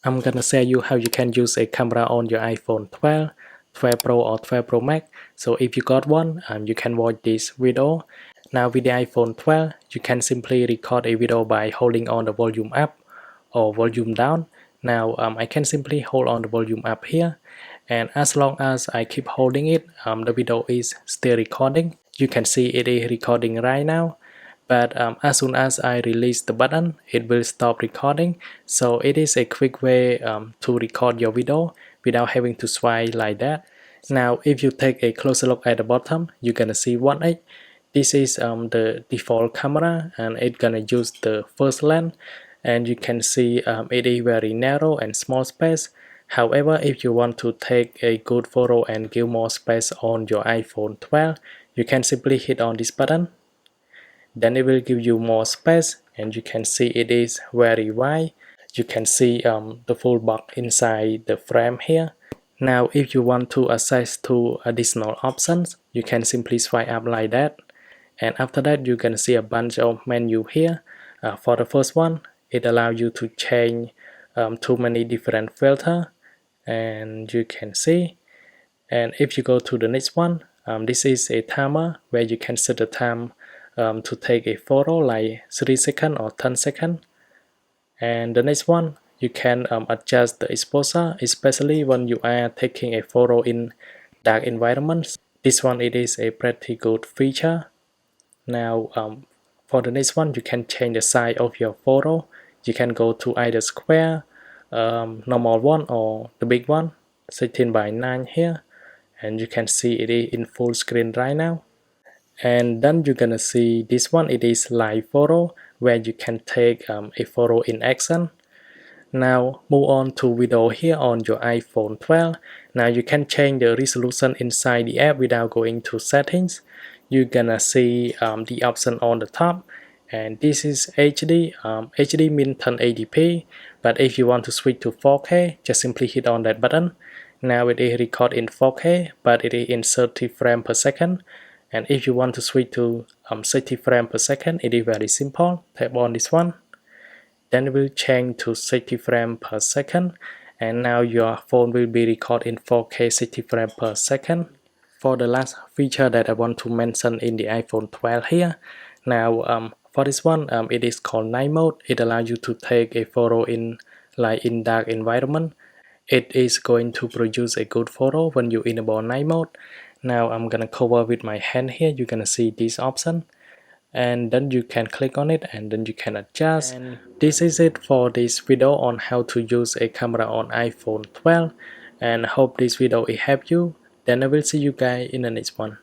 I'm gonna show you how you can use a camera on your iPhone 12, 12 Pro or 12 Pro Max. So if you got one, you can watch this video. Now with the iPhone 12, you can simply record a video by holding on the volume up or volume down. Now I can simply hold on the volume up here, and as long as I keep holding it, the video is still recording. You can see it is recording right now. But as soon as I release the button, it will stop recording. So it is a quick way to record your video without having to swipe like that. Now if you take a closer look at the bottom, you're gonna see 1x. This is the default camera, and it's gonna use the first lens, and you can see it is very narrow and small space. However, if you want to take a good photo and give more space on your iPhone 12, you can simply hit on this button. Then it will give you more space, and you can see it is very wide. You can see the full box inside the frame here. Now if you want to access to additional options, you can simply swipe up like that, and after that you can see a bunch of menu here. For the first one, it allows you to change too many different filters, and you can see. And if you go to the next one, this is a timer where you can set the time to take a photo like 3 seconds or 10 seconds. And the next one, you can adjust the exposure, especially when you are taking a photo in dark environments. This one, it is a pretty good feature. Now for the next one, you can change the size of your photo. You can go to either square, normal one, or the big one, 16 by 9 here, and you can see it is in full screen right now. And then you're gonna see this one, it is live photo, where you can take a photo in action. Now move on to video here on your iPhone 12. Now you can change the resolution inside the app without going to settings. You're gonna see the option on the top, and this is HD. HD means 1080p, but if you want to switch to 4K, just simply hit on that button. Now it is record in 4K, but it is in 30 frames per second. And if you want to switch to 60 frames per second, it is very simple. Tap on this one. Then it will change to 60 frames per second. And now your phone will be recorded in 4K 60 frames per second. For the last feature that I want to mention in the iPhone 12 here. Now for this one, it is called night mode. It allows you to take a photo in dark environment. It is going to produce a good photo when you enable night mode. Now I'm gonna cover with my hand here. You're gonna see this option, and then you can click on it, and then you can adjust. And this is it for this video on how to use a camera on iPhone 12, and I hope this video will help you. Then I will see you guys in the next one.